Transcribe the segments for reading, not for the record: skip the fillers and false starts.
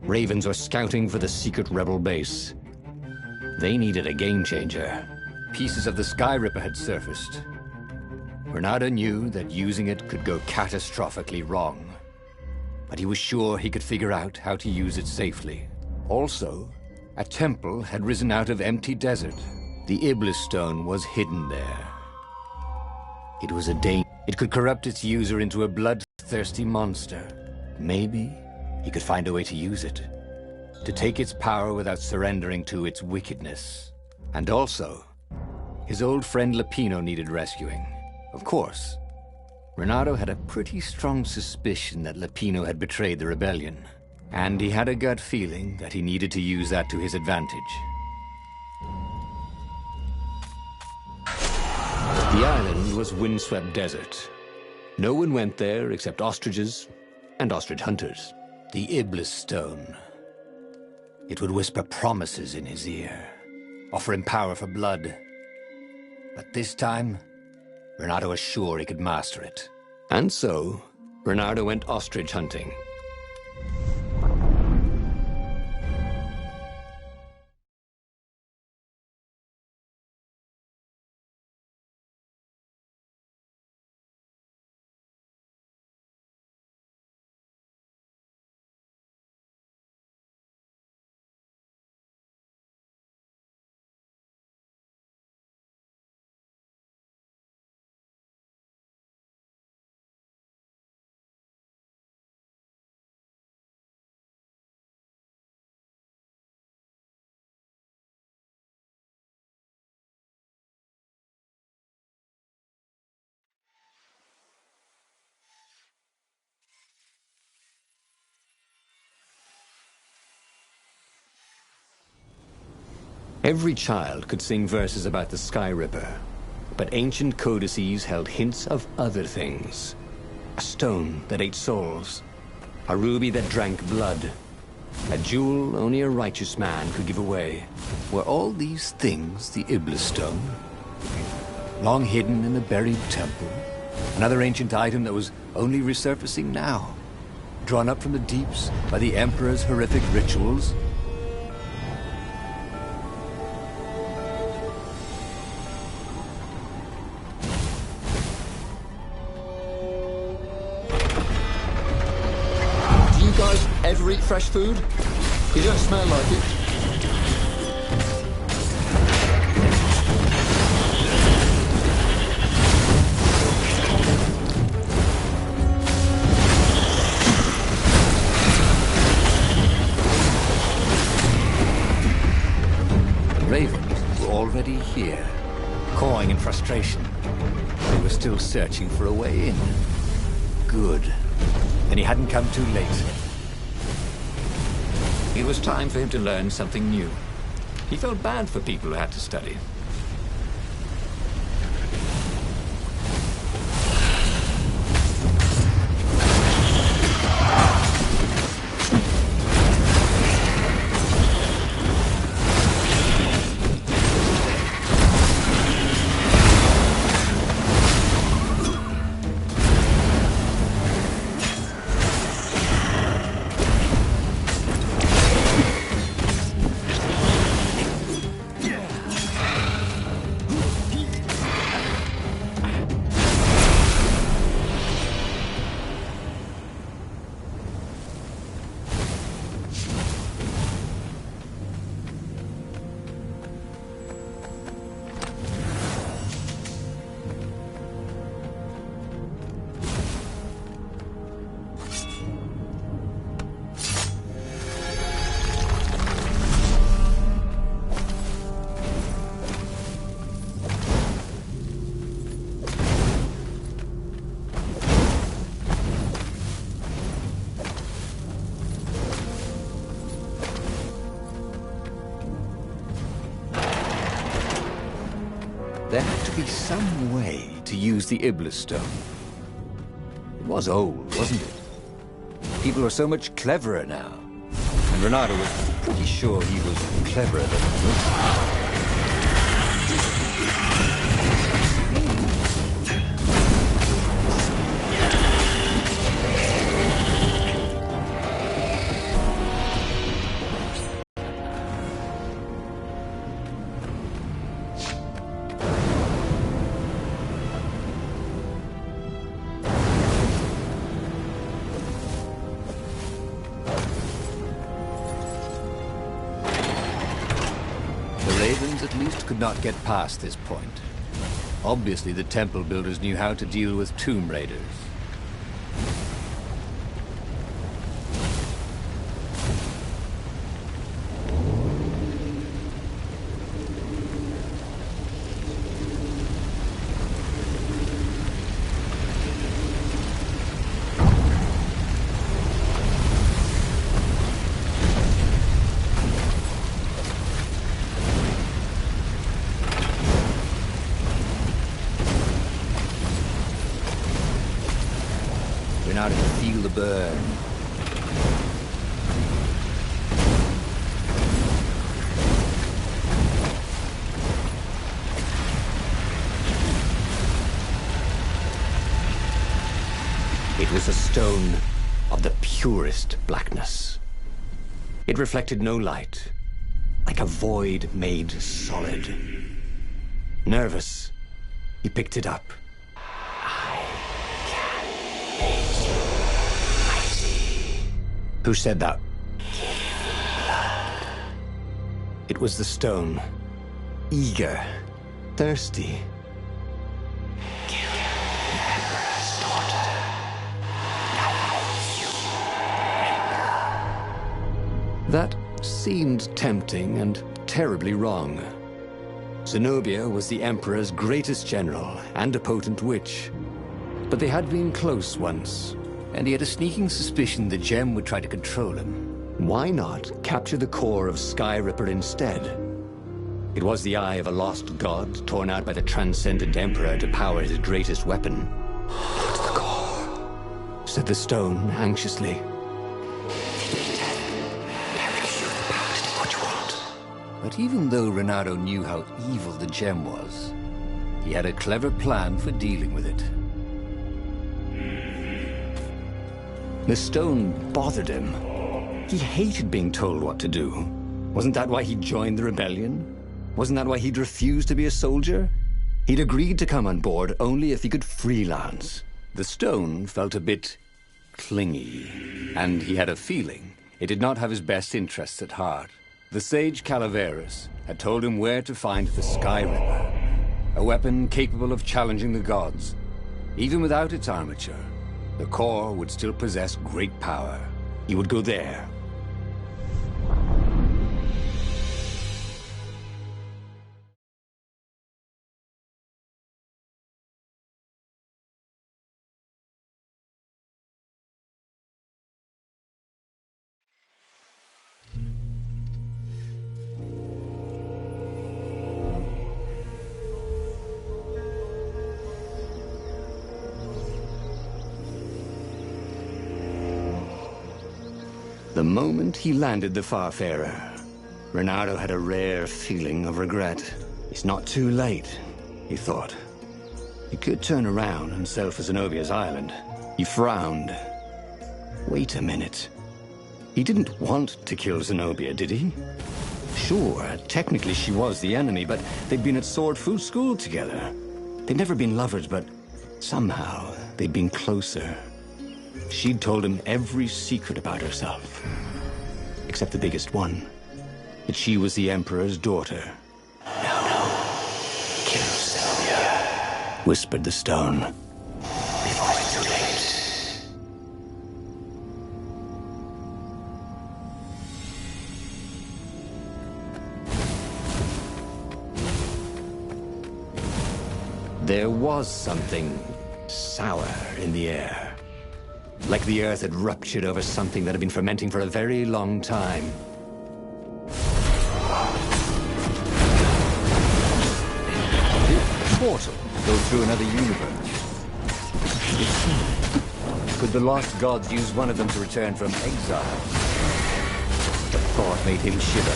Ravens were scouting for the secret rebel base. They needed a game changer. Pieces of the Sky Ripper had surfaced. Bernardo knew that using it could go catastrophically wrong, but he was sure he could figure out how to use it safely. Also, a temple had risen out of empty desert. The Iblis stone was hidden there. It was a danger. It could corrupt its user into a bloodthirsty monster. Maybe he could find a way to use it, to take its power without surrendering to its wickedness. And also, his old friend Lupino needed rescuing. Of course, Renato had a pretty strong suspicion that Lupino had betrayed the rebellion, and he had a gut feeling that he needed to use that to his advantage. The island was windswept desert. No one went there except ostriches and ostrich hunters. The Iblis stone. It would whisper promises in his ear, offer him power for blood. But this time, Renato was sure he could master it. And so, Renato went ostrich hunting. Every child could sing verses about the Sky Ripper, but ancient codices held hints of other things. A stone that ate souls, a ruby that drank blood, a jewel only a righteous man could give away. Were all these things the Iblis stone? Long hidden in a buried temple? Another ancient item that was only resurfacing now? Drawn up from the deeps by the Emperor's horrific rituals? Ever eat fresh food? You don't smell like it. The Ravens were already here, cawing in frustration. They were still searching for a way in. Good. Then he hadn't come too late. It was time for him to learn something new. He felt bad for people who had to study. There had to be some way to use the Iblis stone. It was old, wasn't it? People were so much cleverer now. And Renato was pretty sure he was cleverer than he looked. Ravens at least could not get past this point. Obviously, the temple builders knew how to deal with tomb raiders. Now to feel the burn. It was a stone of the purest blackness. It reflected no light, like a void made solid. Nervous, he picked it up. Who said that? It was the stone. Eager. Thirsty. Kill the Emperor's daughter. That seemed tempting and terribly wrong. Zenobia was the Emperor's greatest general and a potent witch. But they had been close once. And he had a sneaking suspicion the gem would try to control him. Why not capture the core of Sky Ripper instead? It was the eye of a lost god, torn out by the transcendent Emperor to power his greatest weapon. "What's the core?" said the stone anxiously. But even though Renato knew how evil the gem was, he had a clever plan for dealing with it. The stone bothered him. He hated being told what to do. Wasn't that why he joined the rebellion? Wasn't that why he'd refused to be a soldier? He'd agreed to come on board only if he could freelance. The stone felt a bit clingy, and he had a feeling it did not have his best interests at heart. The sage Calaveras had told him where to find the Sky Ripper, a weapon capable of challenging the gods, even without its armature. The core would still possess great power. He would go there. The moment he landed the Farfarer, Renato had a rare feeling of regret. It's not too late, he thought. He could turn around and sail for Zenobia's island. He frowned. Wait a minute. He didn't want to kill Zenobia, did he? Sure, technically she was the enemy, but they'd been at Sword Food School together. They'd never been lovers, but somehow they'd been closer. She'd told him every secret about herself, except the biggest one, that she was the Emperor's daughter. No, kill Zenobia, whispered the stone, before it's too late. There was something sour in the air. Like the earth had ruptured over something that had been fermenting for a very long time. The portal go through another universe. Could the lost gods use one of them to return from exile? The thought made him shiver.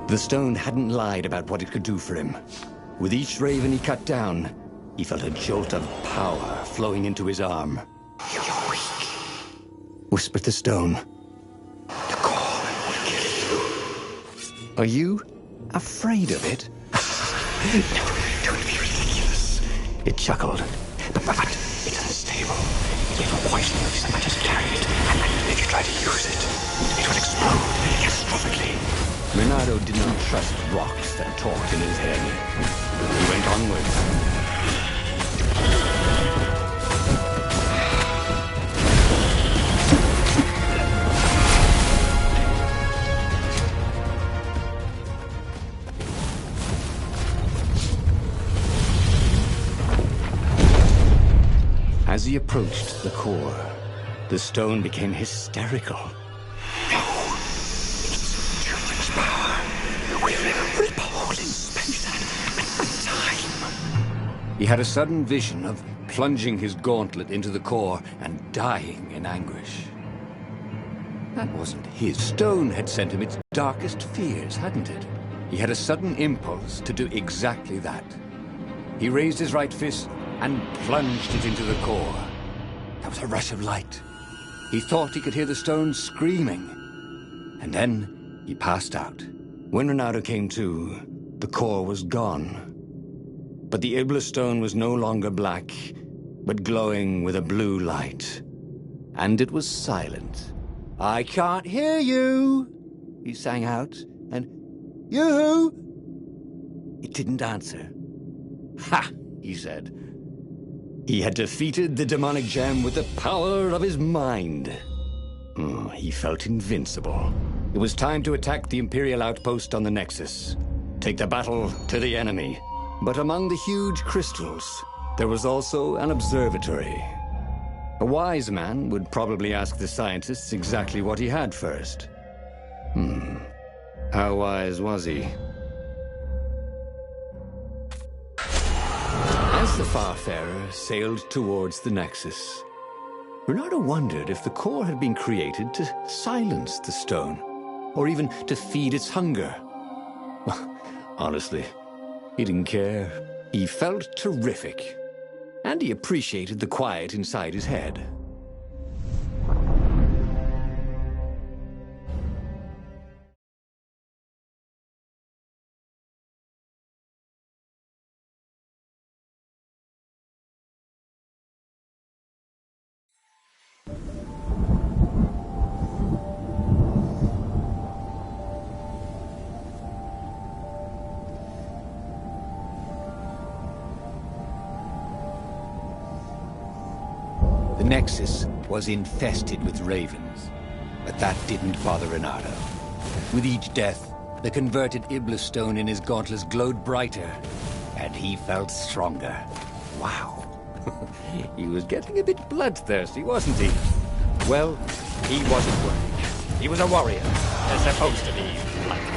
The stone hadn't lied about what it could do for him. With each raven he cut down, he felt a jolt of power flowing into his arm. "You're weak," whispered the stone. "The core will kill you." "Are you afraid of it?" "No, don't be ridiculous." It chuckled. But it's unstable. It If a poison so much as carry it, and if you try to use it, it will explode catastrophically. Renato did not trust rocks that talked in his head. He went onwards. As he approached the core, the stone became hysterical. No! It's children's power. We will rip a hole in space and time. He had a sudden vision of plunging his gauntlet into the core and dying in anguish. That wasn't his. Stone had sent him its darkest fears, hadn't it? He had a sudden impulse to do exactly that. He raised his right fist and plunged it into the core. There was a rush of light. He thought he could hear the stone screaming. And then he passed out. When Renato came to, the core was gone. But the Iblis stone was no longer black, but glowing with a blue light. And it was silent. "I can't hear you," he sang out, and "You?" It didn't answer. "Ha!" he said. He had defeated the demonic gem with the power of his mind. He felt invincible. It was time to attack the Imperial outpost on the Nexus. Take the battle to the enemy. But among the huge crystals, there was also an observatory. A wise man would probably ask the scientists exactly what he had first. How wise was he? As the Farfarer sailed towards the Nexus, Renato wondered if the core had been created to silence the stone, or even to feed its hunger. Honestly, he didn't care. He felt terrific, and he appreciated the quiet inside his head. The Nexus was infested with ravens, but that didn't bother Renato. With each death, the converted Iblis stone in his gauntlets glowed brighter, and he felt stronger. Wow. He was getting a bit bloodthirsty, wasn't he? Well, he wasn't worried. He was a warrior. They're supposed to be bloodthirsty.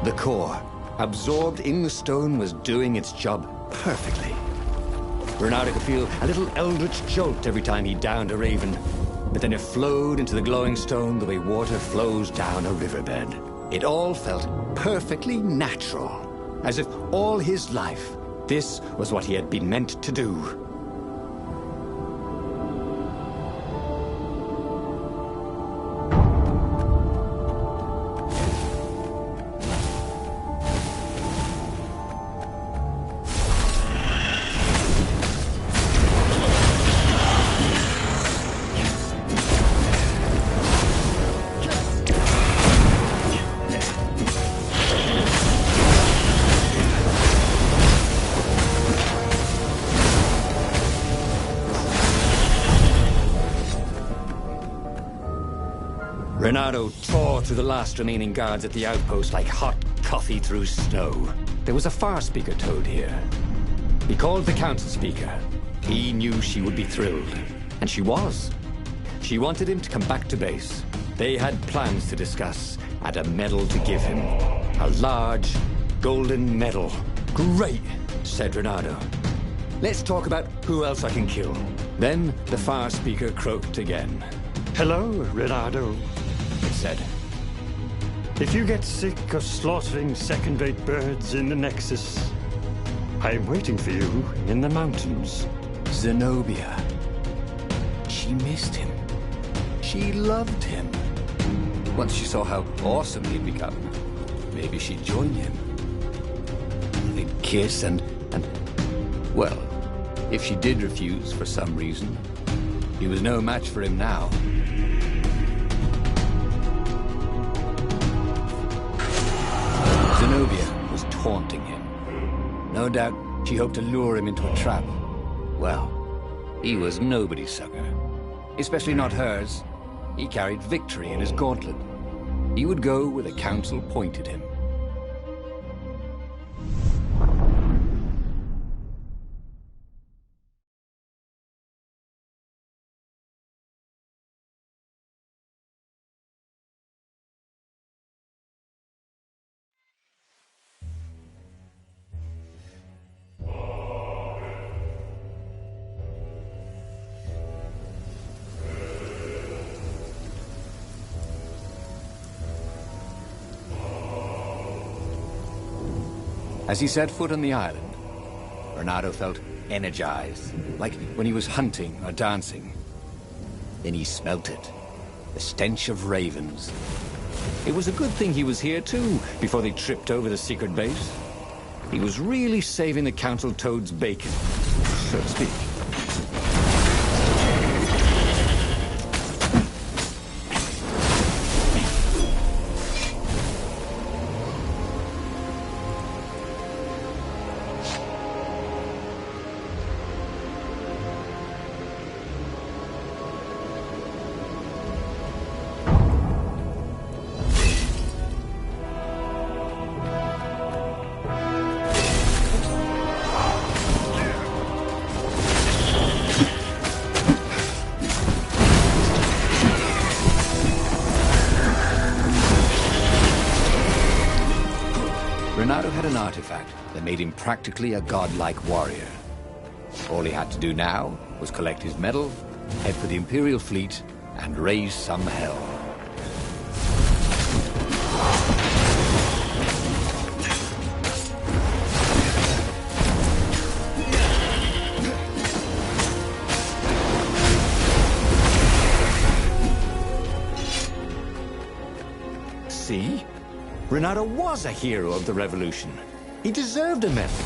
The core, absorbed in the stone, was doing its job perfectly. Renato could feel a little eldritch jolt every time he downed a raven, but then it flowed into the glowing stone the way water flows down a riverbed. It all felt perfectly natural, as if all his life, this was what he had been meant to do. Renato tore through the last remaining guards at the outpost like hot coffee through snow. There was a far speaker toad here. He called the council speaker. He knew she would be thrilled, and she was. She wanted him to come back to base. They had plans to discuss and a medal to give him. A large, golden medal. Great, said Renato. Let's talk about who else I can kill. Then the far speaker croaked again. Hello, Renato, It said. If you get sick of slaughtering second-rate birds in the Nexus, I'm waiting for you in the mountains. Zenobia. She missed him. She loved him. Once she saw how awesome he'd become, maybe she'd join him. They'd kiss and... Well, if she did refuse for some reason, he was no match for him now. Zenobia was taunting him. No doubt she hoped to lure him into a trap. Well, he was nobody's sucker. Especially not hers. He carried victory in his gauntlet. He would go where the council pointed him. As he set foot on the island, Renato felt energized, like when he was hunting or dancing. Then he smelt it, the stench of ravens. It was a good thing he was here too, before they tripped over the secret base. He was really saving the council toad's bacon, so to speak. Renato had an artifact that made him practically a godlike warrior. All he had to do now was collect his medal, head for the Imperial fleet, and raise some hell. See? Renato was a hero of the revolution. He deserved a medal.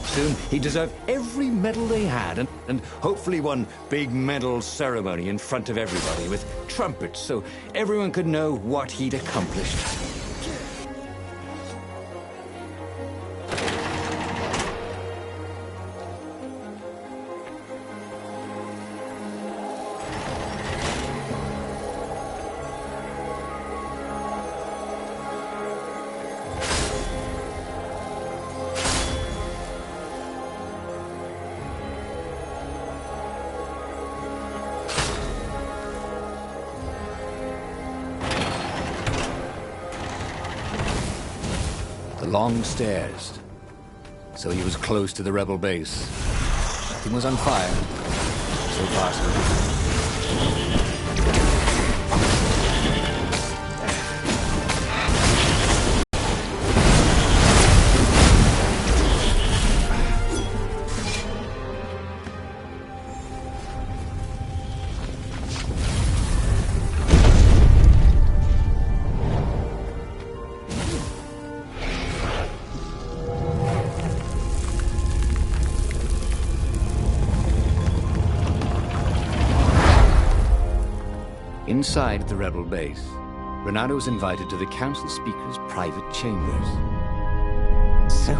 Soon, he deserved every medal they had, and hopefully one big medal ceremony in front of everybody with trumpets so everyone could know what he'd accomplished. Long stairs. So he was close to the rebel base. Nothing was on fire. So far, so good. Inside the rebel base, Renato was invited to the council speaker's private chambers. So,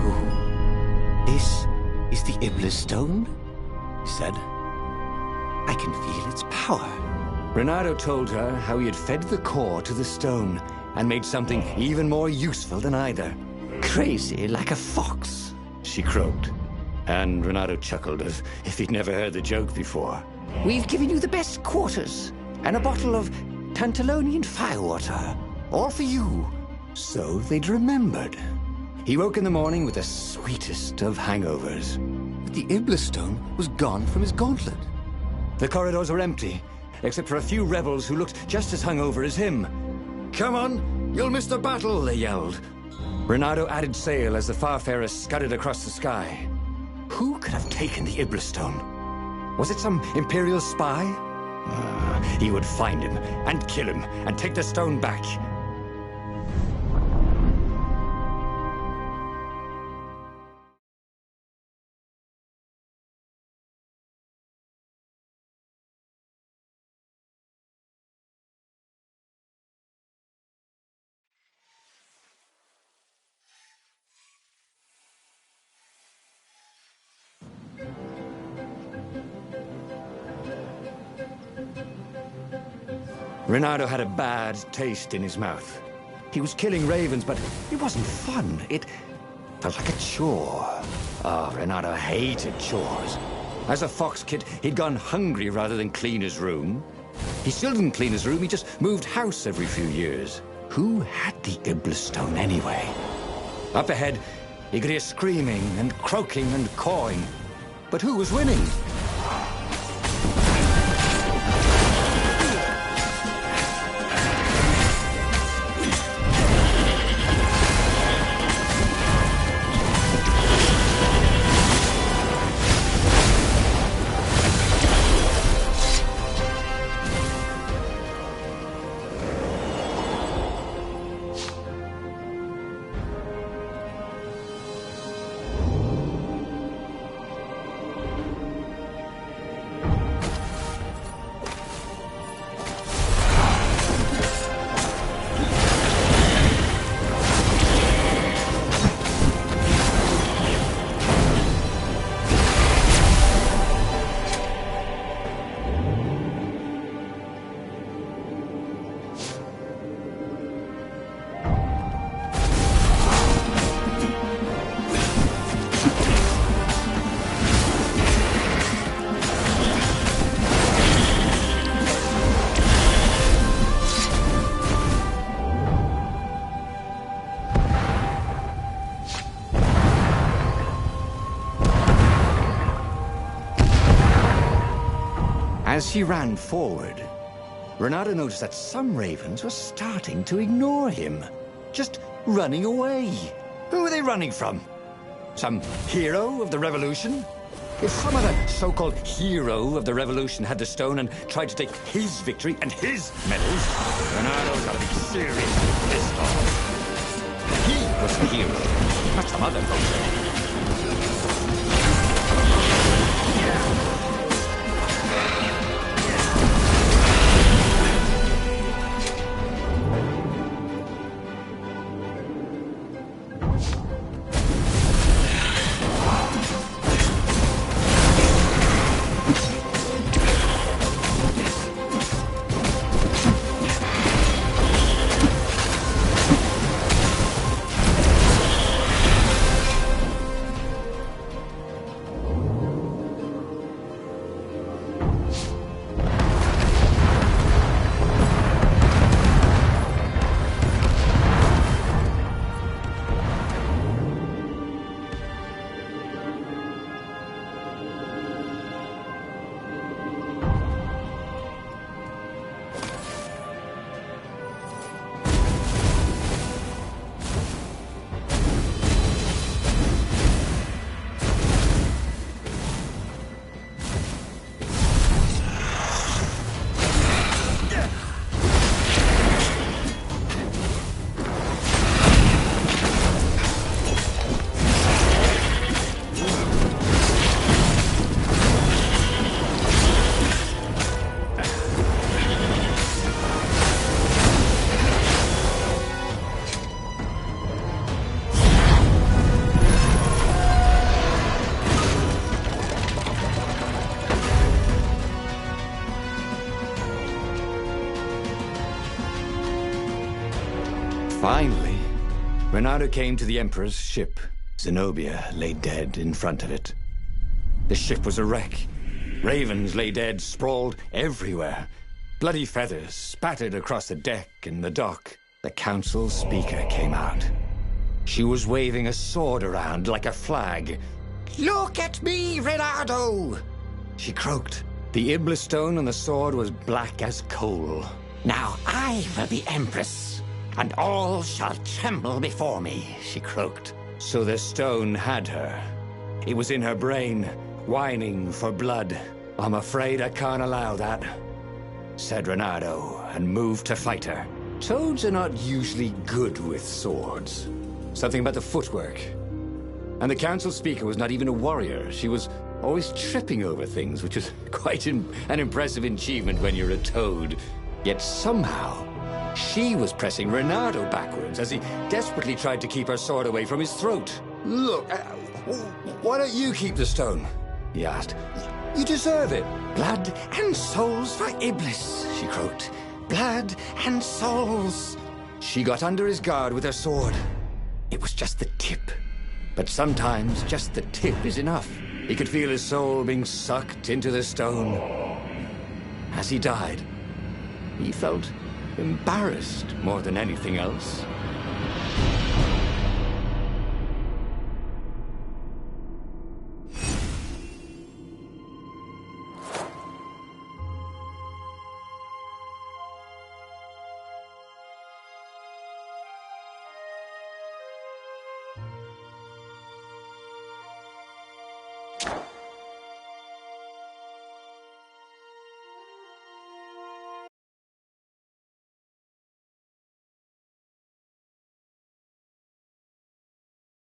this is the Iblis stone? He said. I can feel its power. Renato told her how he had fed the core to the stone and made something even more useful than either. Crazy like a fox, she croaked. And Renato chuckled as if he'd never heard the joke before. We've given you the best quarters and a bottle of Tantalonian firewater. All for you. So they'd remembered. He woke in the morning with the sweetest of hangovers. But the Iblistone was gone from his gauntlet. The corridors were empty, except for a few rebels who looked just as hungover as him. "Come on, you'll miss the battle," they yelled. Renato added sail as the Farfarer scudded across the sky. Who could have taken the Iblistone? Was it some Imperial spy? He would find him, and kill him, and take the stone back. Renato had a bad taste in his mouth. He was killing ravens, but it wasn't fun. It felt like a chore. Oh, Renato hated chores. As a fox kid, he'd gone hungry rather than clean his room. He still didn't clean his room, he just moved house every few years. Who had the Iblistone anyway? Up ahead, he could hear screaming and croaking and cawing. But who was winning? As he ran forward, Renato noticed that some ravens were starting to ignore him, just running away. Who were they running from? Some hero of the revolution? If some other so-called hero of the revolution had the stone and tried to take his victory and his medals, Renato's gotta be seriously pissed off. He was the hero, not some other folk. Finally, Renato came to the Emperor's ship. Zenobia lay dead in front of it. The ship was a wreck. Ravens lay dead, sprawled everywhere. Bloody feathers spattered across the deck and the dock. The council speaker came out. She was waving a sword around like a flag. "Look at me, Reynardo!" she croaked. The Iblis stone on the sword was black as coal. "Now I will be Empress, and all shall tremble before me," she croaked. So the stone had her. It was in her brain, whining for blood. "I'm afraid I can't allow that," said Reynardo, and moved to fight her. Toads are not usually good with swords. Something about the footwork. And the council speaker was not even a warrior. She was always tripping over things, which was quite an impressive achievement when you're a toad. Yet somehow, she was pressing Reynardo backwards as he desperately tried to keep her sword away from his throat. "Look, why don't you keep the stone?" he asked. "You deserve it." "Blood and souls for Iblis," she croaked. "Blood and souls." She got under his guard with her sword. It was just the tip. But sometimes just the tip is enough. He could feel his soul being sucked into the stone. As he died, he felt embarrassed more than anything else.